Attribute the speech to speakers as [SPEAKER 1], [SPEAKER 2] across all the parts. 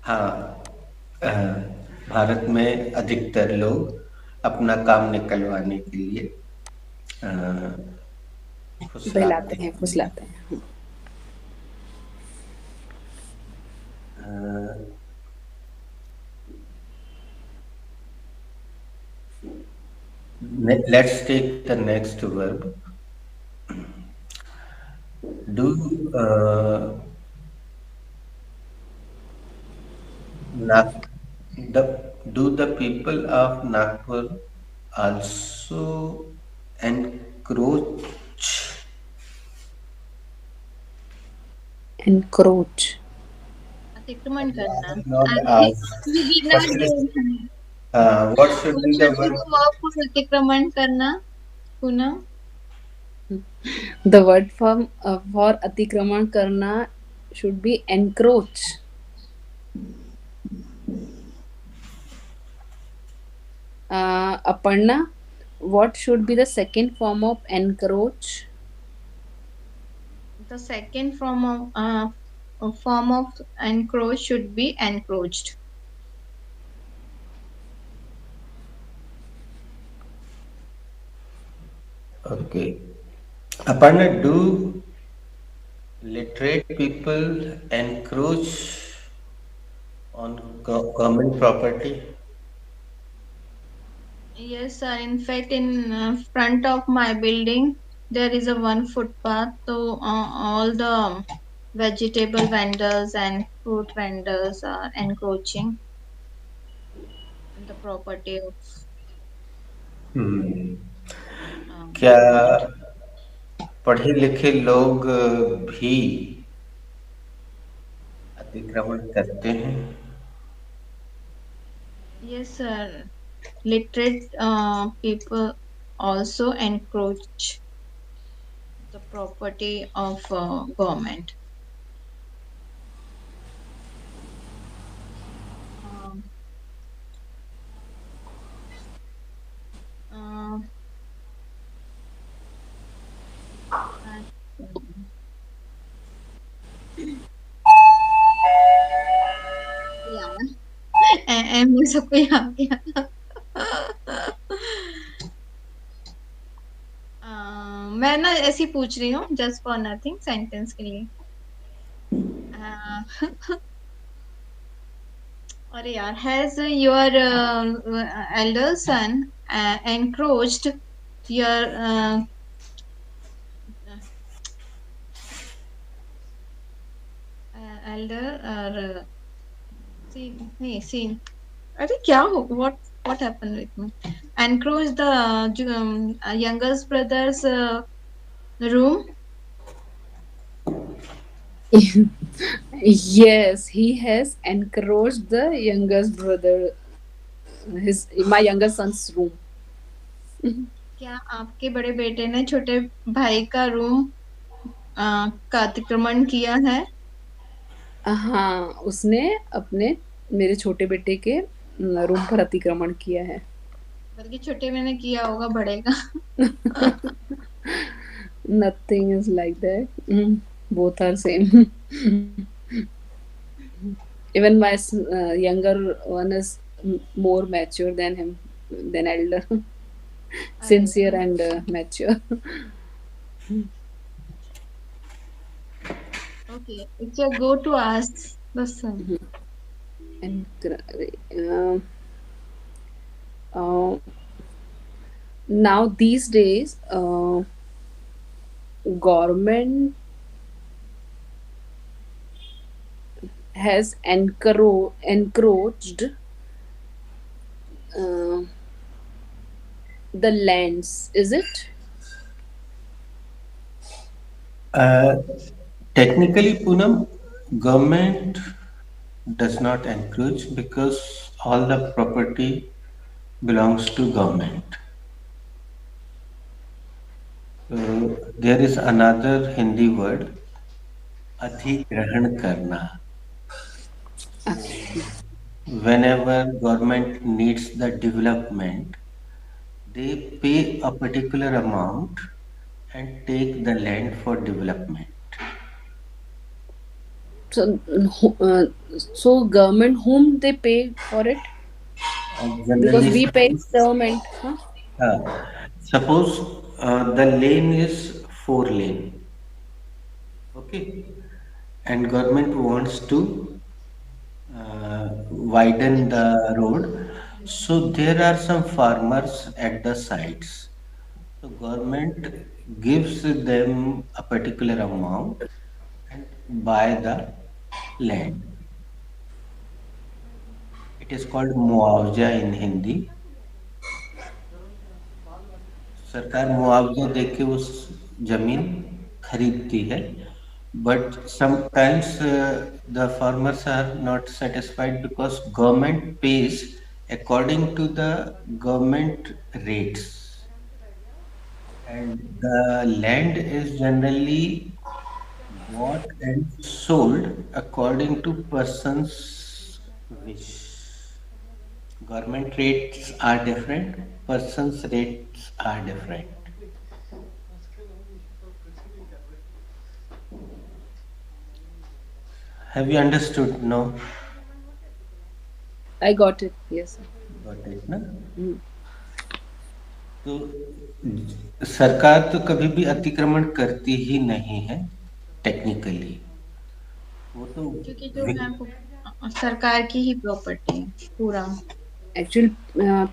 [SPEAKER 1] हाँ, अ, भारत में अधिकतर लोग अपना काम निकलवाने के लिए
[SPEAKER 2] बहलाते
[SPEAKER 1] फुसलाते
[SPEAKER 2] हैं,
[SPEAKER 1] हैं।
[SPEAKER 2] फुसलाते हैं।
[SPEAKER 1] Uh, let's take the next verb. Do Nag- the do the people of Nagpur also encroach
[SPEAKER 2] encroach.
[SPEAKER 3] अतिक्रमण करना।
[SPEAKER 1] not asked.
[SPEAKER 3] We did not
[SPEAKER 1] Firstly,
[SPEAKER 3] do.
[SPEAKER 1] what should
[SPEAKER 3] What
[SPEAKER 1] be the
[SPEAKER 3] should be
[SPEAKER 1] verb?
[SPEAKER 3] the verb for अतिक्रमण करना? पुनः
[SPEAKER 2] the word for अतिक्रमण करना should be encroach. Aparna, what should be the second form of encroach?
[SPEAKER 3] the second form of encroach should be encroached.
[SPEAKER 1] Okay. Aparna, do literate people encroach on government property?
[SPEAKER 3] Yes, sir. In fact, in front of my building, there is a one footpath. So all the vegetable vendors and fruit vendors are encroaching on the property of
[SPEAKER 1] Hmm. क्या
[SPEAKER 3] government.
[SPEAKER 1] पढ़े लिखे लोग भी अतिक्रमण करते हैं?
[SPEAKER 3] Yes, sir. Literate people also encroach the property of government. Um, uh, and, yeah, मुझे सबको याद गया। मैं ना ऐसी पूछ रही हूँ जस्ट फॉर नथिंग सेंटेंस के लिए। अरे यार, has your elder son encroached your elder or seen नहीं seen अरे क्या हो what happened with me encroach the youngest brother's room.
[SPEAKER 2] Yes, he has encroached the youngest brother, my younger son's room.
[SPEAKER 3] क्या आपके बड़े बेटे ने छोटे भाई का रूम का अतिक्रमण किया है?
[SPEAKER 2] हाँ, उसने अपने मेरे छोटे बेटे के रूम पर अतिक्रमण किया है।
[SPEAKER 3] बल्कि छोटे में ने किया होगा बड़े का।
[SPEAKER 2] Nothing is like that. Both are same. Even my younger one is more mature than him, than elder. Sincere
[SPEAKER 3] अरे
[SPEAKER 2] and mature.
[SPEAKER 3] okay, it's your go to ask listen.
[SPEAKER 2] And uh, uh, now these days, government has encroached uh, the lands. Is it?
[SPEAKER 1] Uh, Technically, Poonam, government does not encroach because all the property belongs to government. There is another Hindi word, अधिग्रहण करना. Whenever government needs the development, they pay a particular amount and take the land for development.
[SPEAKER 2] So government whom they pay for it? Because
[SPEAKER 1] Generally,
[SPEAKER 2] we pay government, huh?
[SPEAKER 1] suppose the lane is four lane, okay, and government wants to widen the road. So there are some farmers at the sides. So government gives them a particular amount and buy the land. It is called मुआवजा in Hindi. सरकार मुआवजा देके उस जमीन खरीदती है. But sometimes the farmers are not satisfied because government pays according to the government rates, and the land is generally bought and sold according to person's wish. Government rates are different, person's rates are different. Have you understood? No?
[SPEAKER 2] I got it. Yes, sir.
[SPEAKER 1] Got it, na?
[SPEAKER 2] Hmm.
[SPEAKER 1] तो सरकार तो कभी भी अतिक्रमण करती ही नहीं है technically. वो तो
[SPEAKER 3] क्योंकि जो है वो सरकार की ही प्रॉपर्टी है पूरा.
[SPEAKER 2] Actually,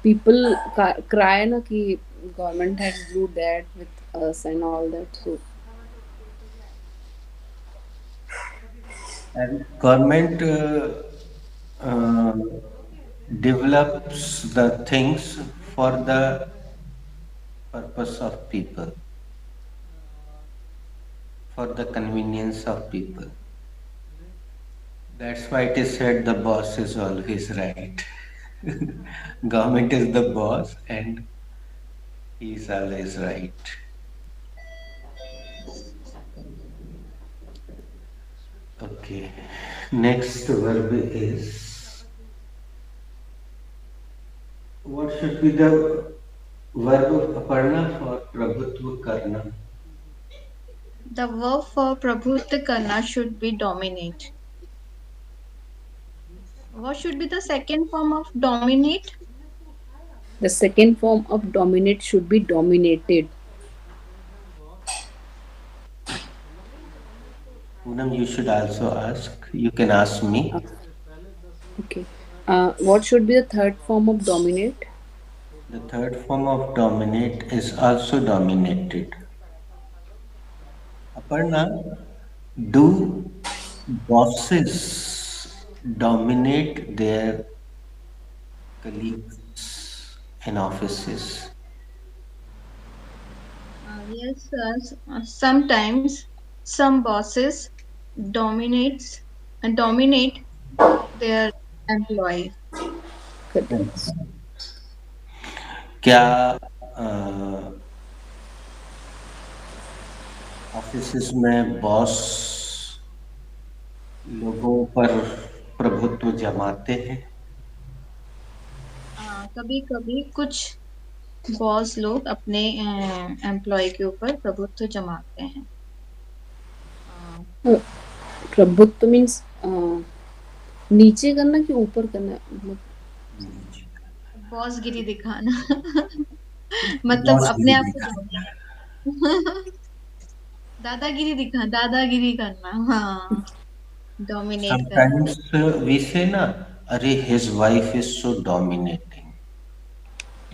[SPEAKER 2] people cry na कि government has do that with us and all that. So
[SPEAKER 1] and government uh, develops the things for the purpose of people, for the convenience of people. That's why it is said the boss is always right. Government is the boss and he is always right. Okay. Next verb is, what should be the verb of Aparna for Prabhutva Karna?
[SPEAKER 3] The verb for prabhutva karna should be dominate. What should be the second form of dominate?
[SPEAKER 2] the second form of dominate should be dominated.
[SPEAKER 1] Poonam, you should also ask. You can ask me.
[SPEAKER 2] Okay. What should be the third form of dominate?
[SPEAKER 1] The third form of dominate is also dominated. Aparna, do bosses dominate their colleagues in offices?
[SPEAKER 3] Yes, sometimes some bosses dominates dominate their employees.
[SPEAKER 2] Correct.
[SPEAKER 1] क्या offices में boss लोगों पर प्रभुत्व जमाते हैं?
[SPEAKER 3] कभी कभी कुछ boss लोग अपने एम्प्लॉय के ऊपर प्रभुत्व जमाते हैं.
[SPEAKER 2] प्रभुत्व मीन्स नीचे करना कि ऊपर करना, मतलब
[SPEAKER 3] बॉसगिरी दिखाना. मतलब अपने आप को दादागिरी करना. हाँ, डोमिनेट करना.
[SPEAKER 1] Sometimes we say ना, अरे his wife is so dominating.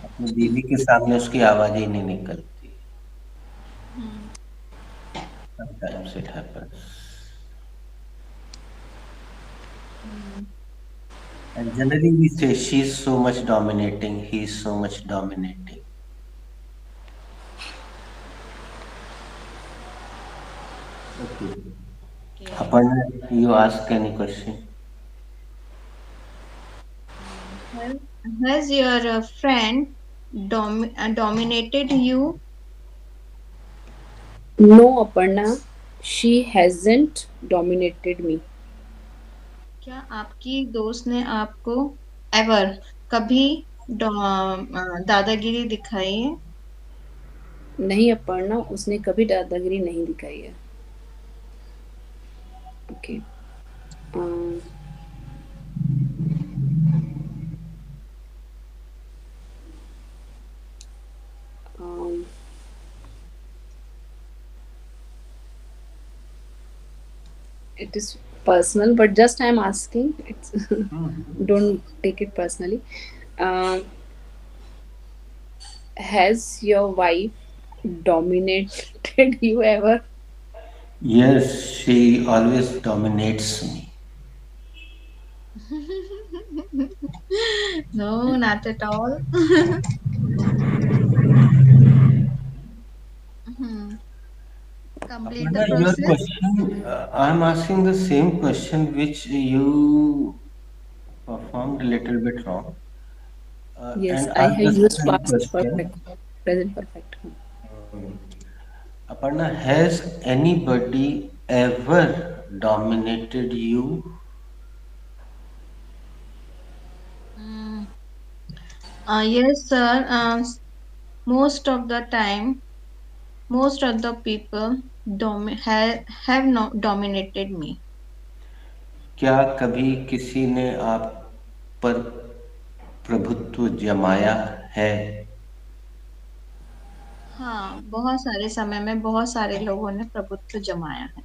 [SPEAKER 1] अपनी बीवी के सामने उसकी आवाज ही नहीं निकलती. Sometimes it happens. And generally we say she's so much dominating, he's so much dominating. Okay. Aparna, you ask any question?
[SPEAKER 3] Has your friend dominated you?
[SPEAKER 2] no Aparna, she hasn't dominated me.
[SPEAKER 3] क्या आपकी दोस्त ने आपको ever कभी दादागिरी दिखाई है?
[SPEAKER 2] नहीं अपर्णा, उसने कभी दादागिरी नहीं दिखाई है. Okay. Um, um, it is personal, but just I'm asking. It's
[SPEAKER 1] Mhm.
[SPEAKER 2] don't take it personally. Um, has your wife dominated you ever?
[SPEAKER 1] Yes, she always dominates me.
[SPEAKER 3] No, not at all. Mhm. Complete the
[SPEAKER 1] Aparna, your
[SPEAKER 3] process.
[SPEAKER 1] question, I'm asking the same question which you performed a little bit wrong,
[SPEAKER 2] Yes,
[SPEAKER 1] and
[SPEAKER 2] I
[SPEAKER 1] asked
[SPEAKER 2] have
[SPEAKER 1] the
[SPEAKER 2] used
[SPEAKER 1] same
[SPEAKER 2] past
[SPEAKER 1] question.
[SPEAKER 2] perfect, present perfect.
[SPEAKER 1] Um, Aparna, has anybody ever dominated you?
[SPEAKER 3] Mm. Yes, sir. Most of the time, most of the people have not dominated me.
[SPEAKER 1] क्या कभी किसी ने आप पर प्रभुत्व जमाया है?
[SPEAKER 3] हाँ, बहुत सारे समय में बहुत सारे लोगों ने प्रभुत्व जमाया है.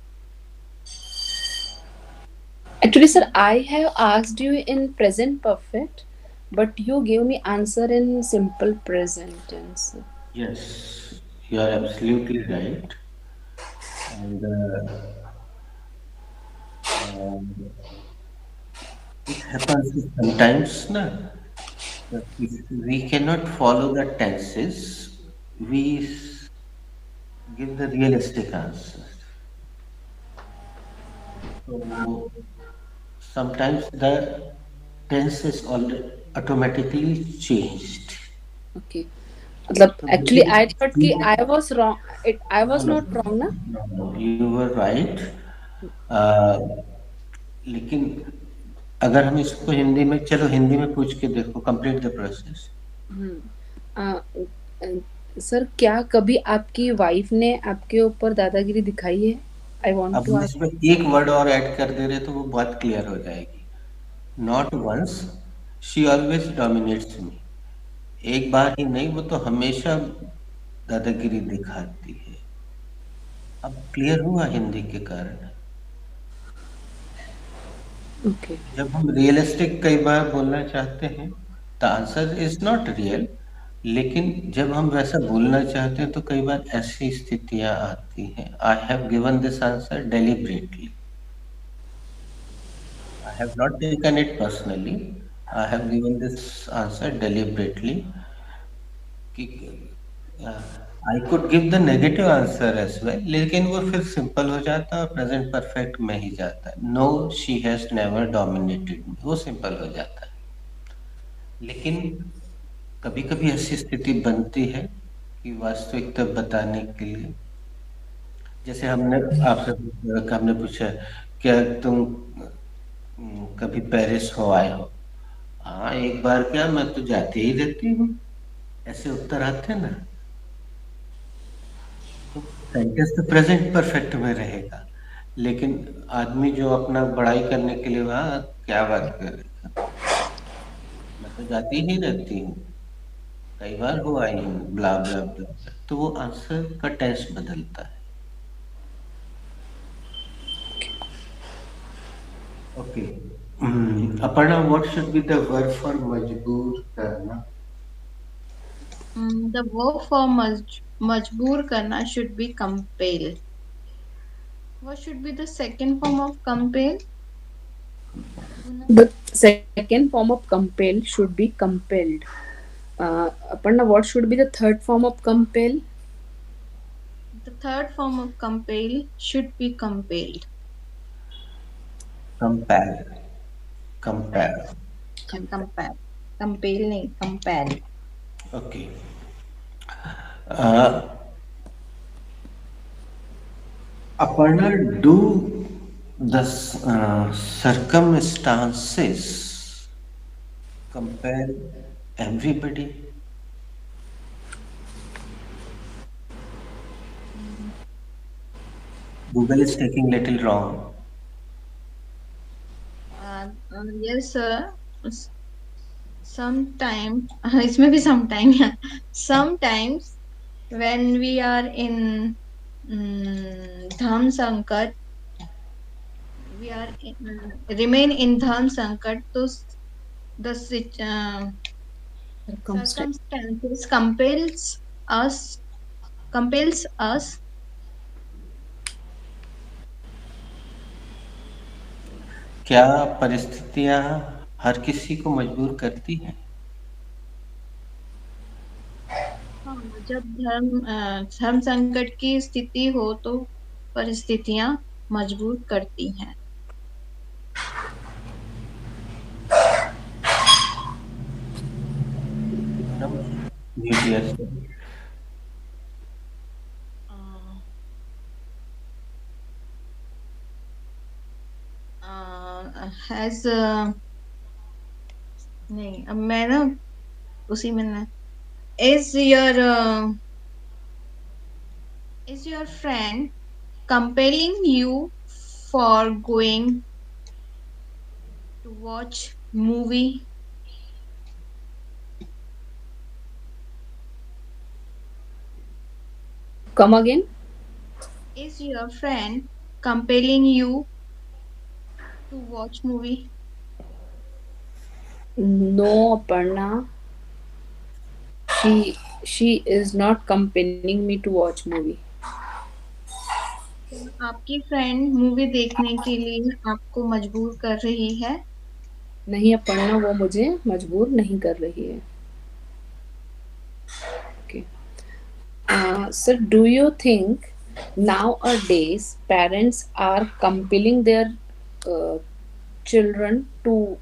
[SPEAKER 2] Actually, sir, I have asked you in present perfect, but you gave me answer in simple present tense.
[SPEAKER 1] Yes, you are absolutely right. And it happens sometimes, na, that if we cannot follow the tenses, we give the realistic answers. So sometimes the tense is already automatically changed.
[SPEAKER 2] Okay. मतलब
[SPEAKER 1] So
[SPEAKER 2] actually
[SPEAKER 1] because
[SPEAKER 2] I thought कि
[SPEAKER 1] we-
[SPEAKER 2] I was wrong. I
[SPEAKER 1] no,
[SPEAKER 2] was
[SPEAKER 1] no,
[SPEAKER 2] not wrong, na?
[SPEAKER 1] no, you were right. Uh, लेकिन अगर हम इसको हिंदी में, चलो हिंदी में पूछ के देखो, कंप्लीट द प्रोसेस।
[SPEAKER 2] आ, सर क्या कभी आपकी वाइफ ने आपके ऊपर दादागिरी दिखाई है? आई वांट
[SPEAKER 1] अब
[SPEAKER 2] टू
[SPEAKER 1] हम
[SPEAKER 2] आस्क.
[SPEAKER 1] इसमें एक वर्ड और ऐड कर दे रहे तो वो बात क्लियर हो जाएगी। Not once, she always dominates me. एक बार ही नहीं, वो तो हमेशा दादागिरी दिखाती है। अब क्लियर हुआ हिंदी के कारण।
[SPEAKER 2] ओके.
[SPEAKER 1] जब हम रियलिस्टिक कई बार बोलना चाहते हैं, the answer is not real, लेकिन जब हम वैसा बोलना चाहते हैं तो कई बार ऐसी स्थितियां आती हैं। I have given this answer deliberately, I have not taken it personally. I have given this answer deliberately. I could give the negative answer as well, लेकिन वो फिर सिंपल हो जाता है और प्रेजेंट परफेक्ट में ही जाता है। No, she has never dominated me, वो सिंपल हो जाता है। लेकिन कभी कभी ऐसी स्थिति बनती है कि वास्तविकता बताने के लिए, जैसे हमने पूछा, क्या तुम कभी पेरिस हो आए हो? हाँ, एक बार क्या, मैं तो जाती ही रहती हूँ। ऐसे उत्तर आते हैं ना, तो सेंटेंस तो प्रेजेंट परफेक्ट में रहेगा, लेकिन आदमी जो अपना बड़ाई करने के लिए वहाँ क्या बात करेगा, मैं तो जाती ही रहती हूँ, कई बार हो आई हूँ, ब्ला ब्ला ब्ला, तो वो आंसर का टेंस बदलता है। Okay. Aparna, what should be the verb for मजबूर करना?
[SPEAKER 3] The verb for majboor karna should be compel. What should be the second form of compel?
[SPEAKER 2] The second form of compel should be compelled. Aparna, what should be the third form of compel?
[SPEAKER 3] The third form of compel should be compelled.
[SPEAKER 1] Compare, compare.
[SPEAKER 3] Yeah,
[SPEAKER 2] Compel.
[SPEAKER 3] compel. Compel nahi, compel.
[SPEAKER 1] Okay. Uh, Aparna, do the circumstances compare everybody? Google is taking little wrong.
[SPEAKER 3] yes, sir. Sometime, इसमें भी sometime, yeah. Sometimes when we are in Dham Sankat, we are remain in Dham Sankat, so the
[SPEAKER 2] Circumstance.
[SPEAKER 3] circumstances us compels us.
[SPEAKER 1] क्या परिस्थितियां हर किसी को मजबूर करती हैं?
[SPEAKER 3] हाँ, जब धर्म संकट की स्थिति हो तो परिस्थितियां मजबूर करती हैं।
[SPEAKER 1] Poonam, mute yourself.
[SPEAKER 3] हैज नहीं, अब मैं ना उसी में ना, is your is your friend compelling you for going to watch movie?
[SPEAKER 2] Come again.
[SPEAKER 3] Is your friend compelling you to watch movie?
[SPEAKER 2] No, Aparna. She is not compelling me to watch movie.
[SPEAKER 3] क्या आपकी friend movie देखने के लिए आपको मजबूर कर रही है?
[SPEAKER 2] नहीं अपर्णा, वो मुझे मजबूर नहीं कर रही है. Okay. So do you think nowadays parents are compelling their uh, children to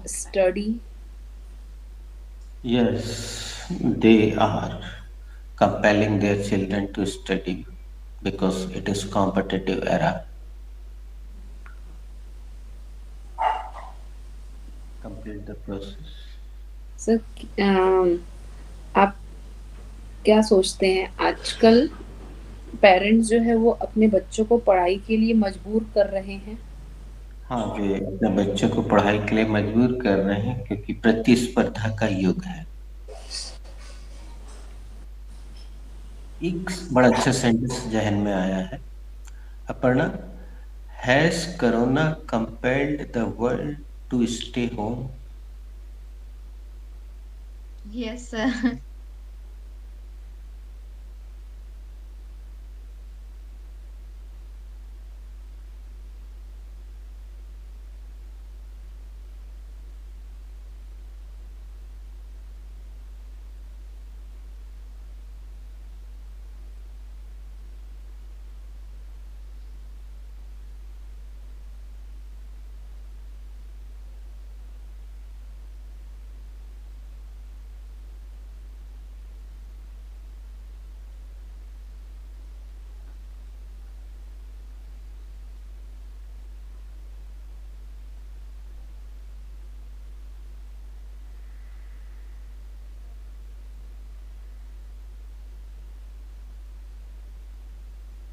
[SPEAKER 2] study?
[SPEAKER 1] Yes, they are compelling their children to study because it is competitive era. Complete the process.
[SPEAKER 2] So आप क्या सोचते हैं आजकल parents जो है वो अपने बच्चों को पढ़ाई के लिए मजबूर कर रहे हैं?
[SPEAKER 1] हाँ, वे अपने बच्चों को पढ़ाई के लिए मजबूर कर रहे हैं क्योंकि प्रतिस्पर्धा का युग है। एक बड़ा अच्छा सेंटेंस जहन में आया है। Aparna, has corona compelled the world to stay home?
[SPEAKER 3] Yes,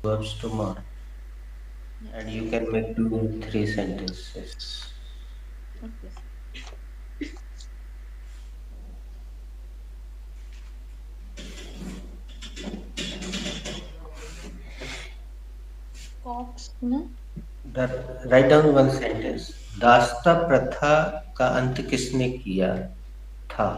[SPEAKER 1] Verbs tomorrow, and you can make 2, 3 sentences.
[SPEAKER 3] okay. Cox, no?
[SPEAKER 1] Write down one sentence. दास्ता प्रथा का अंत किसने किया था?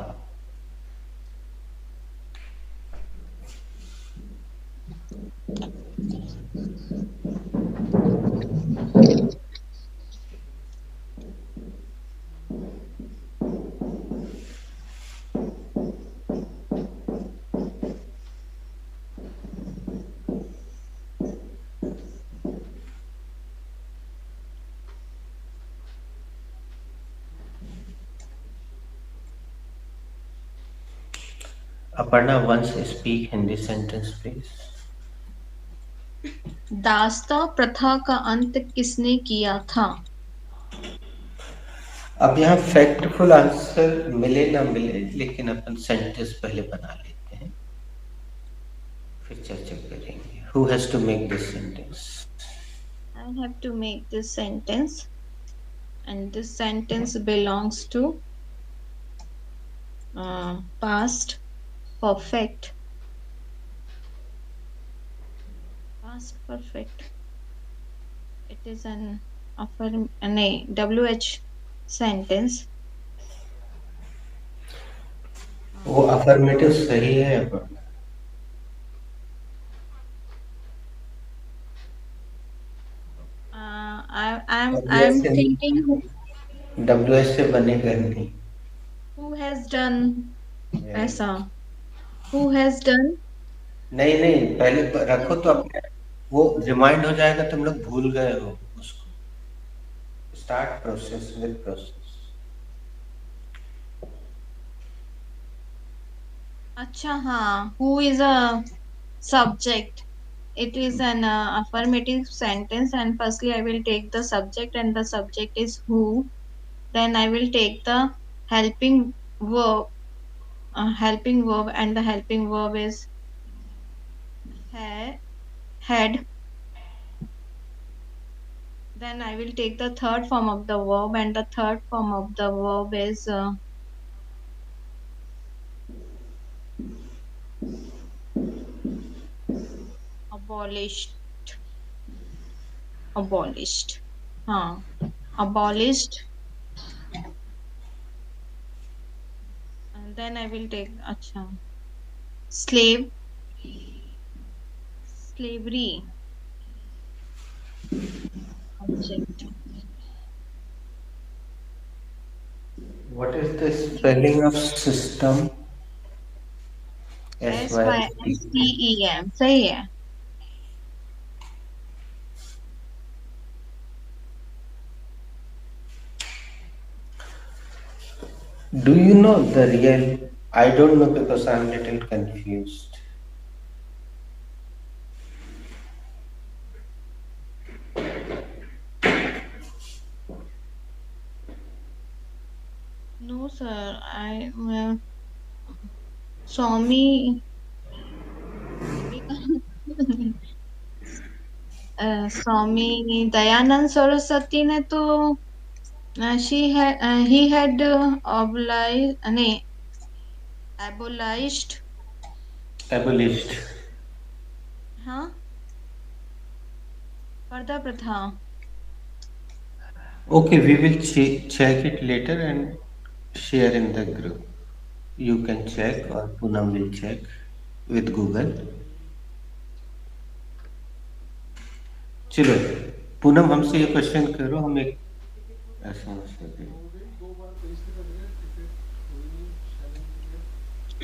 [SPEAKER 1] Aparna, once speak Hindi sentence, please.
[SPEAKER 3] दास्ता प्रथा का अंत किसने किया था?
[SPEAKER 1] अब यहाँ फैक्टफुल आंसर मिले ना मिले, लेकिन अपन सेंटेंस पहले बना लेते हैं, फिर चर्चा करेंगे. Who has to make this sentence?
[SPEAKER 3] I have to make this sentence. and this sentence belongs to past perfect. Past perfect. It is an WH sentence.
[SPEAKER 1] वो अफर्मेटिव सही है अपर्णा?
[SPEAKER 3] I'm thinking
[SPEAKER 1] WH से बनेगा नहीं.
[SPEAKER 3] who has done ऐसा. Who has done?
[SPEAKER 1] नहीं पहले रखो तो अपने वो रिमाइंड हो जाएगा. तुम लोग भूल गए हो उसको. Start process with process.
[SPEAKER 3] अच्छा हाँ. Who is a subject. It is an affirmative sentence, and firstly I will take the subject, and the subject is who. Then I will take the helping verb, and the helping verb is had. Then I will take the third form of the verb, and the third form of the verb is abolished. Abolished. And then I will take slavery. Object.
[SPEAKER 1] What is the spelling of system?
[SPEAKER 3] SYSTEM. सही है.
[SPEAKER 1] Do you know the real? I don't know because I'm little confused.
[SPEAKER 3] No sir, I Swami Swami Dayanand Saraswati ने तो he had abolished. हाँ. पर्दा प्रथा.
[SPEAKER 1] Okay, we will check it later and share in the group. You can check or Poonam will check with Google. चलो पूनम हमसे ये question करो. हम एक ऐसा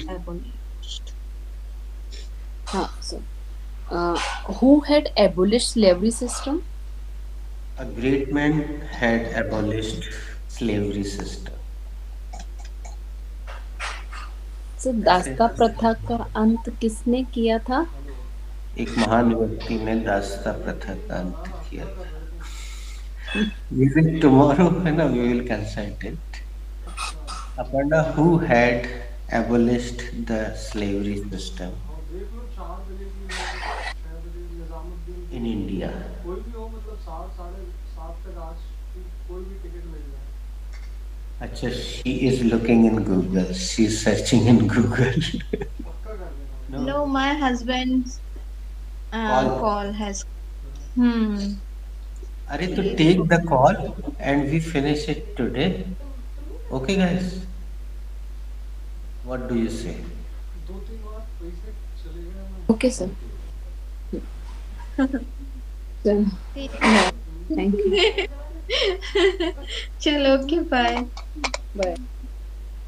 [SPEAKER 2] abolished. So who had abolished slavery system?
[SPEAKER 1] A great man had abolished slavery system.
[SPEAKER 2] So दासता प्रथा का अंत किसने किया था?
[SPEAKER 1] एक महान व्यक्ति ने दासता प्रथा का अंत किया था. We will tomorrow है ना, we will consult it. Aparna, who had abolished the slavery system in India? अच्छा, she is looking in Google. She is searching in Google.
[SPEAKER 3] No, my husband's call has.
[SPEAKER 1] अरे तो take the call and we finish it today. Okay guys, what do you say?
[SPEAKER 2] Okay sir. Thank you.
[SPEAKER 3] चलो, okay, bye.
[SPEAKER 2] Bye.